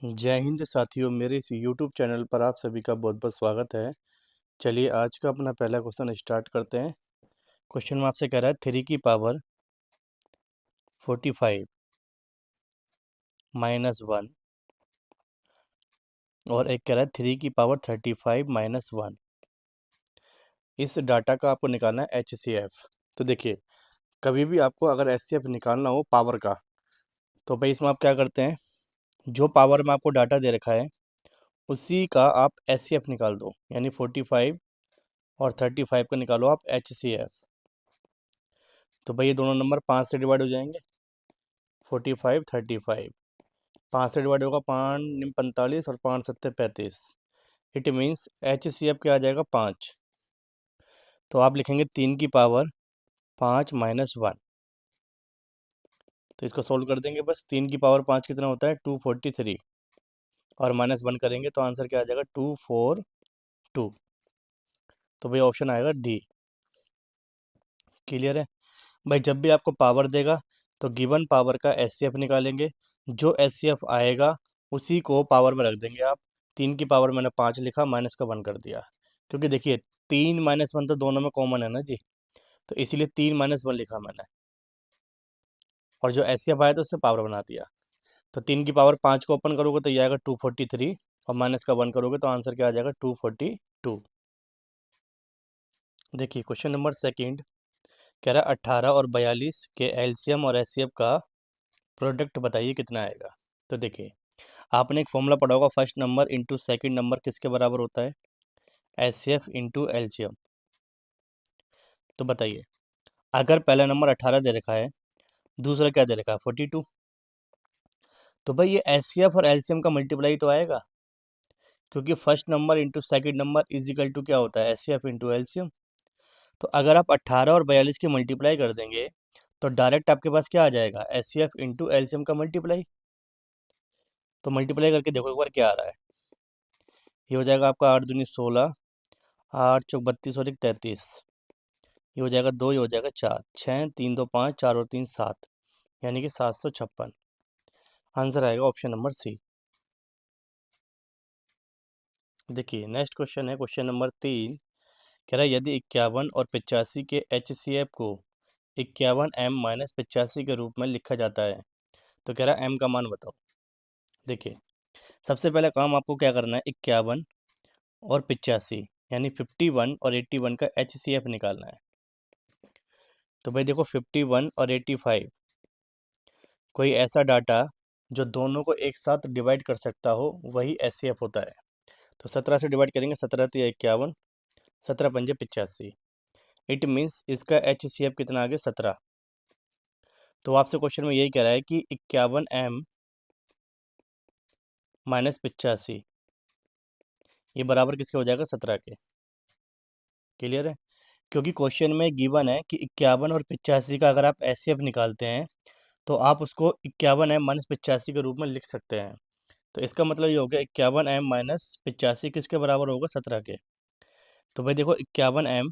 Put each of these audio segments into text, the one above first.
जय हिंद साथियों, मेरे इस यूट्यूब चैनल पर आप सभी का बहुत बहुत स्वागत है। चलिए आज का अपना पहला क्वेश्चन स्टार्ट करते हैं। क्वेश्चन में आपसे कह रहा है 3 की पावर 45 माइनस 1 और एक कह रहा है 3 की पावर 35 माइनस 1। इस डाटा का आपको निकालना है HCF। तो देखिए, कभी भी आपको अगर HCF निकालना हो पावर का, तो भाई इसमें आप क्या करते हैं, जो पावर में आपको डाटा दे रखा है उसी का आप HCF निकाल दो, यानी 45 और 35 का निकालो आप HCF। तो भाई ये दोनों नंबर 5 से डिवाइड हो जाएंगे। 45 35 5 से डिवाइड होगा, 5 निम 45 और 5 सत्ते 35। इट मीन्स HCF क्या आ जाएगा 5। तो आप लिखेंगे 3 की पावर 5 माइनस 1। तो इसको सोल्व कर देंगे बस। 3 की पावर 5 कितना होता है 243 और माइनस 1 करेंगे तो आंसर क्या आ जाएगा 242। तो भाई ऑप्शन आएगा डी। क्लियर है भाई। जब भी आपको पावर देगा तो गिवन पावर का HCF निकालेंगे। जो HCF आएगा उसी को पावर में रख देंगे आप। 3 की पावर मैंने 5 लिखा, माइनस का 1 कर दिया, क्योंकि देखिए 3 माइनस 1 तो दोनों में कॉमन है ना जी। तो इसीलिए 3 माइनस 1 लिखा मैंने, और जो HCF आया था उससे पावर बना दिया। तो 3 की पावर 5 को ओपन करोगे तो ये आएगा 243 और माइनस का 1 करोगे तो आंसर क्या आ जाएगा 242। देखिए क्वेश्चन नंबर सेकंड कह रहा है 18 और 42 के LCM और HCF का प्रोडक्ट बताइए कितना आएगा। तो देखिए, आपने एक फॉर्मूला पढ़ा होगा, first number into second number किसके बराबर होता है, HCF इंटू LCM। तो बताइए, अगर पहला नंबर 18 दे रखा है, दूसरा क्या दे रखा है 42, तो भाई ये HCF और LCM का मल्टीप्लाई तो आएगा, क्योंकि first number into second number is equal to क्या होता है HCF इंटू LCM। तो अगर आप 18 और 42 की मल्टीप्लाई कर देंगे तो डायरेक्ट आपके पास क्या आ जाएगा HCF इंटू LCM का मल्टीप्लाई। तो मल्टीप्लाई करके देखो एक बार क्या आ रहा है। ये हो जाएगा आपका 8 दूनी 16, 8 चौक 32 और 1 33। ये हो जाएगा 2, ये हो जाएगा 4, 6 3 2 5, 4 और 3 7, यानी कि 756। आंसर आएगा ऑप्शन नंबर सी। देखिए नेक्स्ट क्वेश्चन है, क्वेश्चन नंबर 3 कह रहा है यदि 51 और 85 के HCF को 51m माइनस 85 के रूप में लिखा जाता है, तो कह रहा है m का मान बताओ। देखिए सबसे पहले काम आपको क्या करना है, 51 और 85 यानी 51 और 81 का HCF निकालना है। तो भाई देखो 51 और 85 कोई ऐसा डाटा जो दोनों को एक साथ डिवाइड कर सकता हो वही HCF होता है। तो 17 से डिवाइड करेंगे, 17 तो 51, 17 पंजे 85। इट मीन्स इसका HCF कितना आ गया 17। तो आपसे क्वेश्चन में यही कह रहा है कि 51m माइनस 85 ये बराबर किसके हो जाएगा 17 के। क्लियर है, क्योंकि क्वेश्चन में गिवन है कि 51 और 85 का अगर आप HCF निकालते हैं तो आप उसको 51m माइनस 85 के रूप में लिख सकते हैं। तो इसका मतलब ये हो गया 51m माइनस 85 किसके बराबर होगा 17 के। तो भाई देखो 51m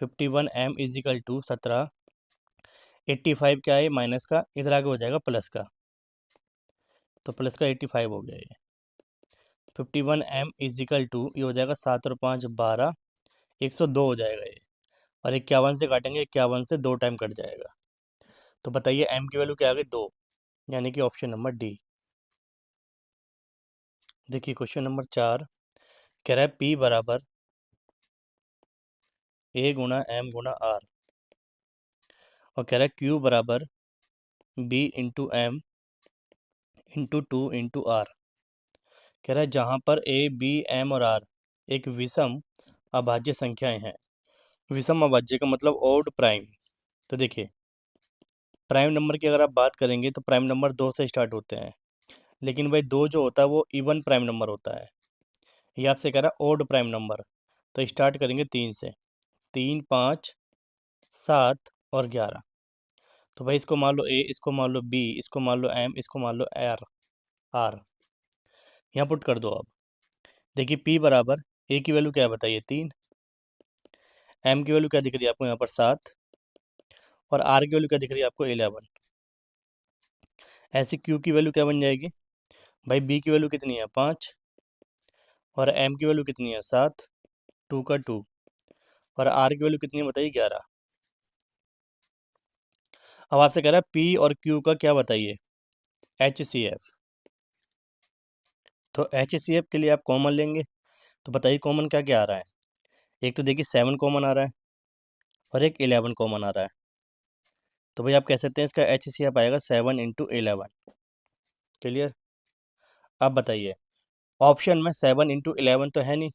51m is equal to 17, 85 क्या है माइनस का, इधर आगे हो जाएगा प्लस का, तो प्लस का 85 हो गया ये। 51m इज इक्वल टू ये हो जाएगा 7 और 5 12, 102 हो जाएगा ये। और 51 से काटेंगे, 51 से 2 टाइम कट जाएगा। तो बताइए m की वैल्यू क्या आ गई 2, यानी कि ऑप्शन नंबर डी। देखिए क्वेश्चन नंबर 4 कह रहा है P बराबर A गुणा M गुणा R, और कह रहा है Q बराबर B into M into 2 into R. कह रहा है जहाँ पर A B M और R एक विषम अभाज्य संख्याएं हैं। विषम अभाज्य का मतलब ओड प्राइम। तो देखिए प्राइम नंबर की अगर आप बात करेंगे तो प्राइम नंबर 2 से स्टार्ट होते हैं, लेकिन भाई 2 जो होता है वो इवन प्राइम नंबर होता है। ये आपसे कह रहा है ओड प्राइम नंबर, तो स्टार्ट करेंगे 3 से, 3 5 7 और 11। तो भाई इसको मान लो A, इसको मान लो B, इसको मान लो M, इसको मान लो R। यहाँ पुट कर दो अब। देखिए P बराबर A की वैल्यू क्या है बताइए 3, M की वैल्यू क्या दिख रही है आपको यहाँ पर 7, और R की वैल्यू क्या दिख रही है आपको 11। ऐसे Q की वैल्यू क्या बन जाएगी, भाई बी की वैल्यू कितनी है 5, और एम की वैल्यू कितनी है 7, 2 का 2, और आर की वैल्यू कितनी है बताइए 11। अब आपसे कह रहा है पी और क्यू का क्या बताइए, एच सी एफ। तो एच सी एफ के लिए आप कॉमन लेंगे, तो बताइए कॉमन क्या क्या आ रहा है। एक तो देखिए 7 कॉमन आ रहा है, और एक 11 कॉमन आ रहा है। तो भाई आप कह सकते हैं इसका एच सी एफ आएगा 7 × 11। क्लियर। अब बताइए, ऑप्शन में 7 × 11 तो है नहीं,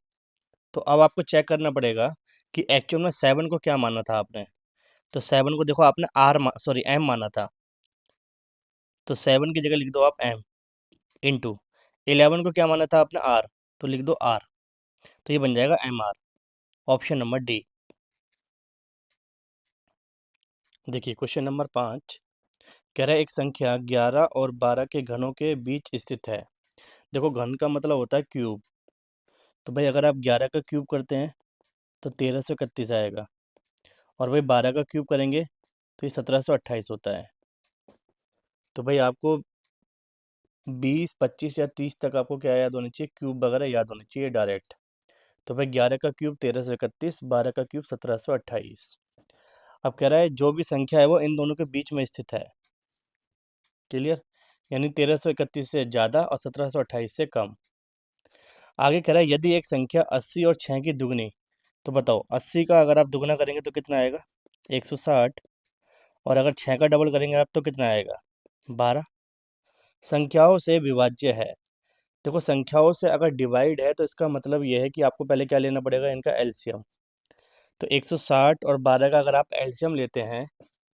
तो अब आपको चेक करना पड़ेगा कि एक्चुअल में 7 को क्या माना था आपने। तो 7 को देखो आपने सॉरी एम माना था, तो 7 की जगह लिख दो आप एम, इंटू 11 को क्या माना था आपने आर, तो लिख दो आर। तो ये बन जाएगा M R. Option number D. देखिए क्वेश्चन नंबर 5 कह रहा है एक संख्या 11 और 12 के घनों के बीच स्थित है। देखो घन का मतलब होता है क्यूब। तो भाई अगर आप 11 का क्यूब करते हैं तो 1331 आएगा, और भाई 12 का क्यूब करेंगे तो ये 1728 होता है। तो भाई आपको 20, 25 या 30 तक आपको क्या याद होनी चाहिए, क्यूब वगैरह याद होनी चाहिए डायरेक्ट। तो भाई 11 का क्यूब 1331, 12 का क्यूब 1728। अब कह रहा है जो भी संख्या है वो इन दोनों के बीच में स्थित है। क्लियर। यानी 1331 से ज़्यादा और 1728 से कम। आगे कह रहा है यदि एक संख्या 80 और 6 की दुगनी, तो बताओ 80 का अगर आप दुगना करेंगे तो कितना आएगा 160, और अगर 6 का डबल करेंगे आप तो कितना आएगा 12। संख्याओं से विभाज्य है। देखो संख्याओं से अगर डिवाइड है तो इसका मतलब ये है कि आपको पहले क्या लेना पड़ेगा, इनका एलसीएम। तो 160 और 12 का अगर आप एलसीएम लेते हैं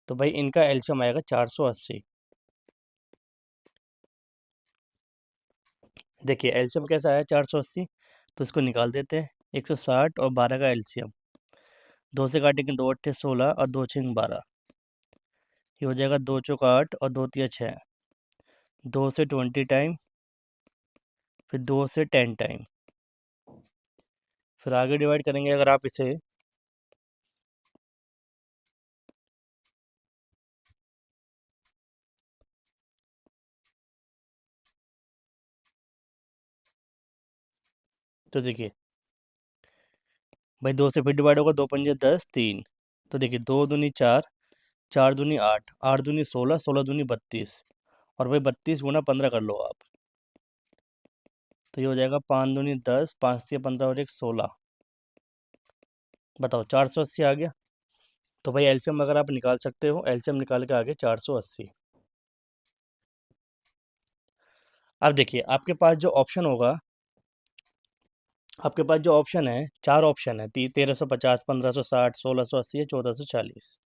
तो भाई इनका एलसीएम आएगा 480। देखिए एलसीएम कैसा आया 480, तो इसको निकाल देते हैं। 160 और 12 का एलसीएम, 2 से काटेंगे 2 अट्ठे 16 और 2 छः 12। ये हो जाएगा 2 चौक 8 और 2 तिया 6, 2 से 20 टाइम, फिर 2 से 10 टाइम, फिर आगे डिवाइड करेंगे अगर आप इसे, तो देखिए भाई 2 से फिर डिवाइड होगा, 2 पंजे 10 3। तो देखिए 2 दूनी 4, 4 दूनी 8, 8 दूनी 16, 16 दूनी 32, और भाई 32 गुना 15 कर लो आप। तो ये हो जाएगा 5 दूनी 10, 5 तिया 15 और 1 16। बताओ 480 आ गया। तो भाई एलसीएम अगर आप निकाल सकते हो, एलसीएम निकाल के आगे 480। अब देखिए आपके पास जो ऑप्शन होगा, आपके पास जो ऑप्शन है, 4 ऑप्शन है, 1350, 1560, 1680 या 1440।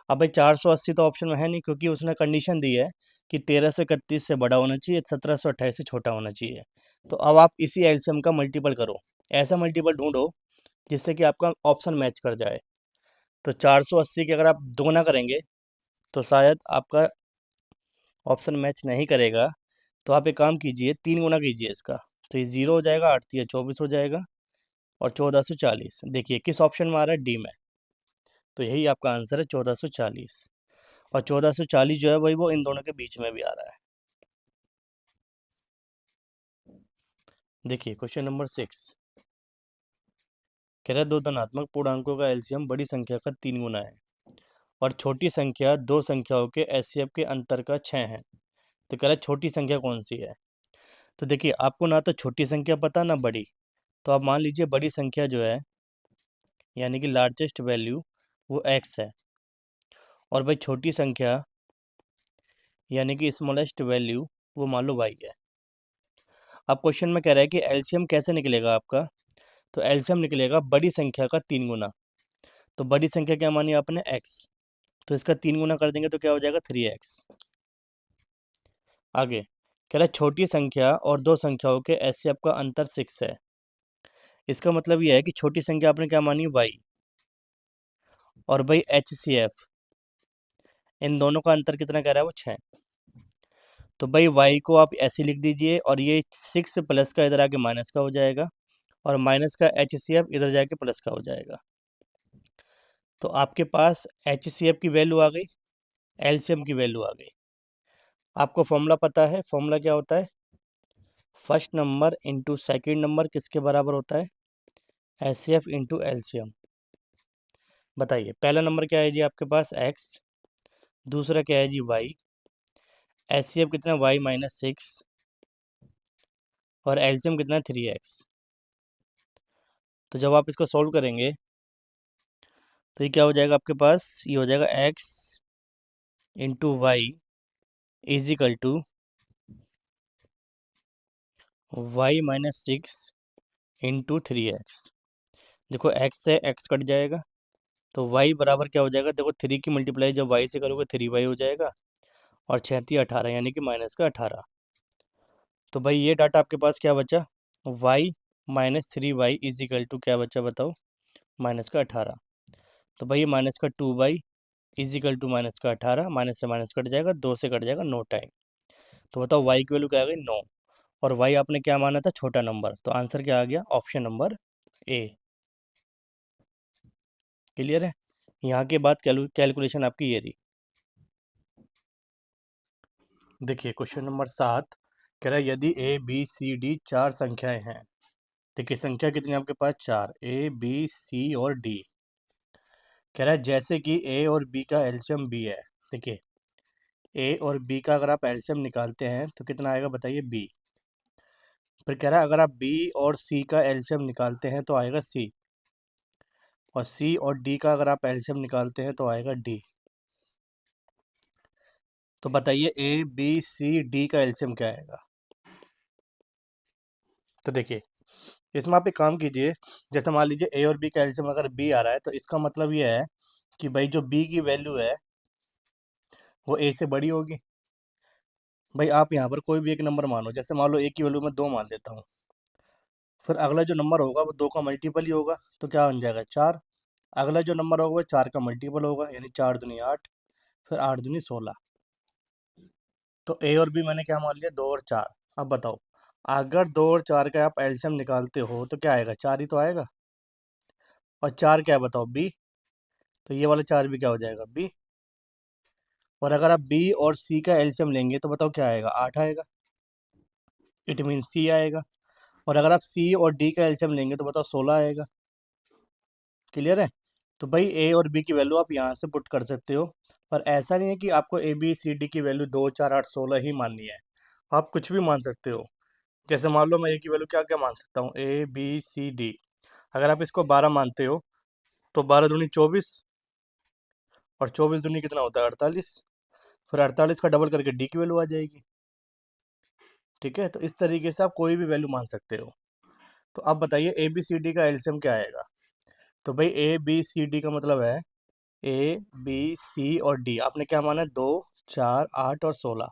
अब भाई 480 तो ऑप्शन में है नहीं, क्योंकि उसने कंडीशन दी है कि 1331 से बड़ा होना चाहिए, 1728 से छोटा होना चाहिए। तो अब आप इसी एलसीएम का मल्टीपल करो, ऐसा मल्टीपल ढूंढो जिससे कि आपका ऑप्शन मैच कर जाए। तो 480 के अगर आप दोगुना करेंगे तो शायद आपका ऑप्शन मैच नहीं करेगा। तो आप एक काम कीजिए, 3 गुना कीजिए इसका। तो ये 0 हो जाएगा, 8 तिया 24 हो जाएगा, और 1440 देखिए किस ऑप्शन में आ रहा है, डी में। तो यही आपका आंसर है 1440। और 1440 जो है वही वो इन दोनों के बीच में भी आ रहा है। देखिए क्वेश्चन नंबर 6 कह रहा है दो धनात्मक पूर्णांकों का एलसीएम बड़ी संख्या का 3 गुना है, और छोटी संख्या दो संख्याओं के एचसीएफ के अंतर का 6 है। तो कह रहा है छोटी संख्या कौन सी है। तो देखिए आपको ना तो छोटी संख्या पता ना बड़ी, तो आप मान लीजिए बड़ी संख्या जो है यानी कि लार्जेस्ट वैल्यू वो x है, और भाई छोटी संख्या यानी कि स्मॉलेस्ट वैल्यू वो मान लो y है। अब क्वेश्चन में कह रहा है कि एलसीएम कैसे निकलेगा आपका। तो एलसीएम निकलेगा बड़ी संख्या का 3 गुना। तो बड़ी संख्या क्या मानी आपने x, तो इसका 3 गुना कर देंगे तो क्या हो जाएगा 3x। आगे कह रहा है छोटी संख्या और दो संख्याओं के एचसीएफ का अंतर 6 है। इसका मतलब यह है कि छोटी संख्या आपने क्या मानी y, और भाई एचसीएफ इन दोनों का अंतर कितना कह रहा है वो 6। तो भाई y को आप ऐसे लिख दीजिए, और ये 6 प्लस का इधर आके माइनस का हो जाएगा, और माइनस का एचसीएफ इधर जाके प्लस का हो जाएगा। तो आपके पास एचसीएफ की वैल्यू आ गई, एलसीएम की वैल्यू आ गई। आपको फॉर्मूला पता है, फॉर्मूला क्या होता है, first number into second number किसके बराबर होता है? HCF into LCM. बताइए पहला नंबर क्या है जी आपके पास x, दूसरा क्या है जी y, एचसीएफ कितना y-6 और एलसीएम कितना 3x। तो जब आप इसको सॉल्व करेंगे तो ये क्या हो जाएगा आपके पास? ये हो जाएगा x into Y is equal to y-6 into 3x। देखो x से x कट जाएगा तो y बराबर क्या हो जाएगा? देखो 3 की मल्टीप्लाई जब y से करोगे 3y हो जाएगा और 6×3 18 यानी कि -18। तो भाई ये डाटा आपके पास क्या बचा? y-3y इज इक्वल टू क्या बचा बताओ? -18। तो भाई -2y is equal to -18, minus से माइनस कट जाएगा, 2 से कट जाएगा, नो टाइम। तो बताओ y की वैल्यू क्या आ गई? 9। और y आपने क्या माना था? छोटा नंबर। तो आंसर क्या आ गया? Option number A. क्लियर है? यहाँ के बाद कैलकुलेशन आपकी ये रही। देखिए क्वेश्चन नंबर 7 कह रहा है यदि ए बी सी डी 4 संख्याएं हैं। देखिए संख्या कितनी है आपके पास? 4, ए बी सी और डी। कह रहा है जैसे कि ए और बी का एलसीएम बी है। देखिए ए और बी का अगर आप एलसीएम निकालते हैं तो कितना आएगा बताइए? बी। फिर कह रहा है अगर आप बी और सी का एलसीएम निकालते हैं तो आएगा सी, और सी और डी का अगर आप एलसीएम निकालते हैं तो आएगा डी। तो बताइए ए बी सी डी का एलसीएम क्या आएगा? तो देखिए इसमें आप एक काम कीजिए, जैसे मान लीजिए ए और बी का एलसीएम अगर बी आ रहा है तो इसका मतलब ये है कि भाई जो बी की वैल्यू है वो ए से बड़ी होगी। भाई आप यहाँ पर कोई भी एक नंबर मानो, जैसे मान लो ए की वैल्यू मैं 2 मान लेता हूँ, फिर अगला जो नंबर होगा वो 2 का मल्टीपल ही होगा तो क्या बन जाएगा? 4। अगला जो नंबर होगा वो 4 का मल्टीपल होगा यानी 4 दूनी 8, फिर 8 दूनी 16। तो ए और बी मैंने क्या मान लिया? 2 और 4। अब बताओ अगर 2 और 4 का आप एलसीएम निकालते हो तो क्या आएगा? 4 ही तो आएगा। और 4 क्या है बताओ? बी। तो ये वाला 4 भी क्या हो जाएगा? बी। और अगर आप बी और सी का एलसीएम लेंगे तो बताओ क्या आएगा? 8 आएगा। इट मीन सी आएगा। और अगर आप सी और डी का एलसीएम लेंगे तो बताओ 16 आएगा। क्लियर है? तो भाई ए और बी की वैल्यू आप यहाँ से पुट कर सकते हो। और ऐसा नहीं है कि आपको ए बी सी डी की वैल्यू 2 4 8 16 ही माननी है, आप कुछ भी मान सकते हो। जैसे मान लो मैं ए की वैल्यू क्या क्या मान सकता हूँ? A B C D. अगर आप इसको 12 मानते हो तो 12 दूनी 24, और 24 दूनी कितना होता है? 48। फिर 48 का डबल करके डी की वैल्यू आ जाएगी। ठीक है? तो इस तरीके से आप कोई भी वैल्यू मान सकते हो। तो अब बताइए ए बी सी डी का एलसीएम क्या आएगा? तो भाई ए बी सी डी का मतलब है ए बी सी और डी। आपने क्या माना? 2 4 8 और 16।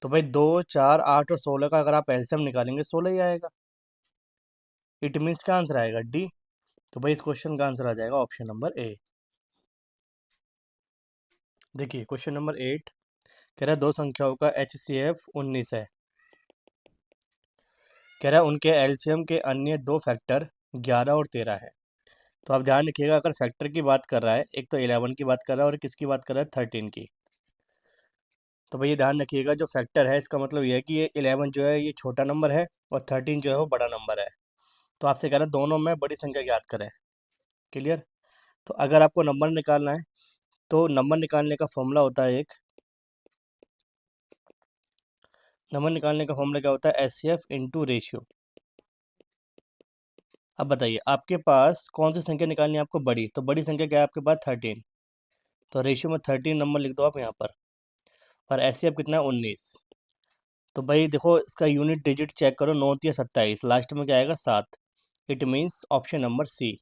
तो भाई 2 4 8 और 16 का अगर आप एलसीएम निकालेंगे 16 ही आएगा। इट मीन्स क्या आंसर आएगा? डी। तो भाई इस क्वेश्चन का आंसर आ जाएगा ऑप्शन नंबर ए। देखिए क्वेश्चन नंबर 8 कह रहा है दो संख्याओं का एचसीएफ 19 है। कह रहा है उनके एलसीएम के अन्य दो फैक्टर 11 और 13 है। तो आप ध्यान रखिएगा अगर फैक्टर की बात कर रहा है, एक तो 11 की बात कर रहा है और किसकी बात कर रहा है? 13 की। तो भैया ध्यान रखिएगा जो फैक्टर है इसका मतलब ये है कि ये 11 जो है ये छोटा नंबर है और 13 जो है वो बड़ा नंबर है। तो आपसे कह रहा है दोनों में बड़ी संख्या ज्ञात करें। क्लियर? तो अगर आपको नंबर निकालना है तो नंबर निकालने का फॉर्मूला होता है एक, नंबर निकालने का फॉर्मूला क्या होता है? H C F into ratio. अब बताइए आपके पास कौन सी संख्या निकालनी है आपको? बड़ी। तो बड़ी संख्या क्या है आपके पास? 13। तो रेशियो में 13 नंबर लिख दो आप यहाँ पर। और एच सी एफ कितना है? 19। तो भाई देखो इसका यूनिट डिजिट चेक करो, 9 या 27, लास्ट में क्या आएगा? 7। It means option number C,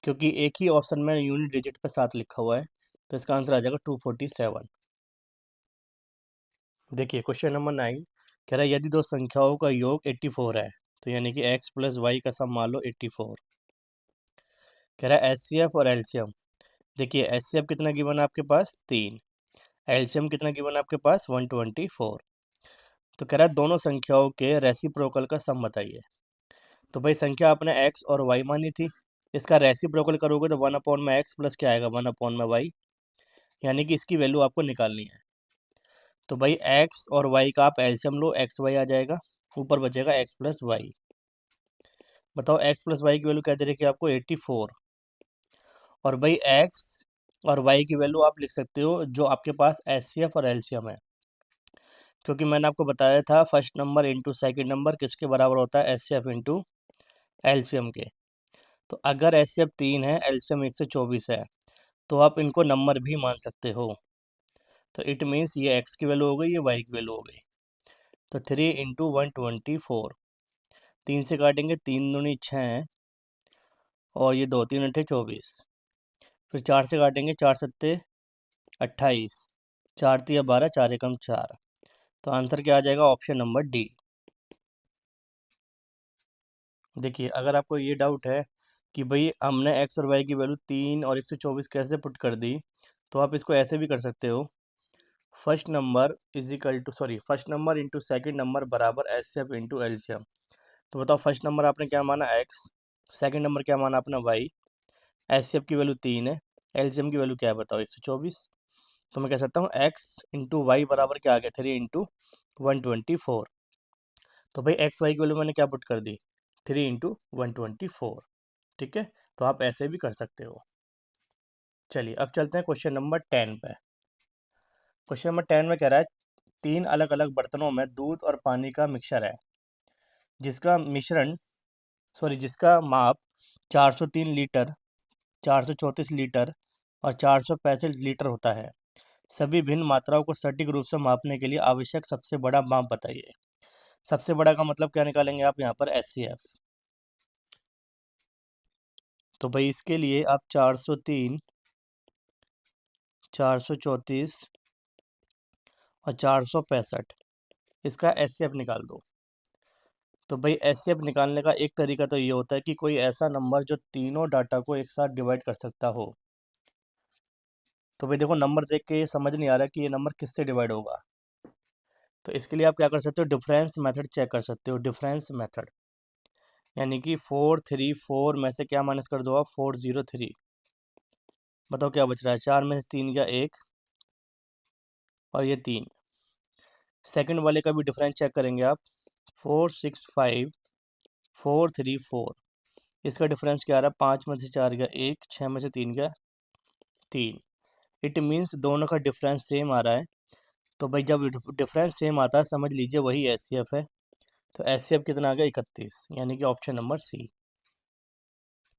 क्योंकि एक ही ऑप्शन में यूनिट डिजिट पे 7 लिखा हुआ है। तो इसका आंसर आ जाएगा 247। देखिए क्वेश्चन नंबर 9 कह रहा है यदि दो संख्याओं का योग 84 है, तो यानी कि x प्लस वाई का सम मान लो 84। कह रहा है एच सी एफ और एलसीएम। देखिए एच सी एफ कितना गिवन है आपके पास? 3। एलसीएम कितना गिवन है आपके पास? 124। तो कह रहा है दोनों संख्याओं के रेसिप्रोकल का सम बताइए। तो भाई संख्या आपने x और y मानी थी, इसका रेसिप्रोकल करोगे तो 1/x प्लस क्या आएगा? 1/y, यानी कि इसकी वैल्यू आपको निकालनी है। तो भाई x और y का आप एलसीएम लो, एक्स वाई आ जाएगा, ऊपर बचेगा एक्स प्लस वाई। बताओ एक्स प्लस वाई की वैल्यू क्या दे रखी है आपको 84, और भाई एक्स और वाई की वैल्यू आप लिख सकते हो जो आपके पास एच सी एफ और एलसीएम है, क्योंकि मैंने आपको बताया था first number into second number किसके बराबर होता है, H C F into LCM के। तो अगर एच सी एफ 3 है, एलसीएम 124 है, तो आप इनको नंबर भी मान सकते हो। तो इट मीन्स ये एक्स की वैल्यू हो गई, ये वाई की वैल्यू हो गई। तो 3 इंटू 124, 3 से काटेंगे 3 दूनी 6, और ये 2 3 अट्ठे 24, फिर 4 से काटेंगे 4 सत्ते 28, 4 तिया 12, 4 एकम 4। तो आंसर क्या आ जाएगा, ऑप्शन नंबर डी। देखिए अगर आपको ये डाउट है कि भाई हमने एक्स और वाई की वैल्यू 3 और 124 कैसे पुट कर दी, तो आप इसको ऐसे भी कर सकते हो, first number is equal to first number into second number बराबर H C F into LCM. तो बताओ फर्स्ट नंबर आपने क्या माना एक्स, सेकेंड नंबर क्या माना अपना वाई, एच सी एफ की वैल्यू 3 है, एलसीएम की वैल्यू क्या है बताओ 124। तो मैं कह सकता हूँ एक्स इंटू वाई बराबर क्या आ गया, 3 इंटू 124। तो भाई एक्स वाई की वैल्यू मैंने क्या पुट कर दी, 3 इंटू 124। ठीक है, तो आप ऐसे भी कर सकते हो। चलिए अब चलते हैं क्वेश्चन नंबर 10 पे। क्वेश्चन नंबर 10 में कह रहा है 3 अलग अलग बर्तनों में दूध और पानी का मिक्सचर है, जिसका जिसका माप 403 लीटर, 434 लीटर और 465 लीटर होता है। सभी भिन्न मात्राओं को सटीक रूप से मापने के लिए आवश्यक सबसे बड़ा माप बताइए। सबसे बड़ा का मतलब क्या निकालेंगे आप यहाँ पर, एच सी एफ। तो भाई इसके लिए आप 403, 434 और 465 इसका एच सी एफ निकाल दो। तो भाई एच सी एफ निकालने का एक तरीका तो ये होता है कि कोई ऐसा नंबर जो तीनों डाटा को एक साथ डिवाइड कर सकता हो। तो भाई देखो नंबर देख के ये समझ नहीं आ रहा कि ये नंबर किससे डिवाइड होगा। तो इसके लिए आप क्या कर सकते हो, डिफरेंस मेथड चेक कर सकते हो, डिफरेंस मेथड। यानी कि 434 में से क्या माइनस कर दो आप, 403। बताओ क्या बच रहा है, 4 में से 3 गया 1, और ये 3। सेकंड वाले का भी डिफरेंस चेक करेंगे आप, 465 434। इसका डिफरेंस क्या आ रहा है, 5 में से 4 गया 1, 6 में से 3 गया 3। इट मीन्स दोनों का डिफरेंस सेम आ रहा है। तो भाई जब डिफरेंस सेम आता है समझ लीजिए वही एच सी एफ है। तो एच सी एफ कितना आ गया, 31, यानी कि ऑप्शन नंबर सी।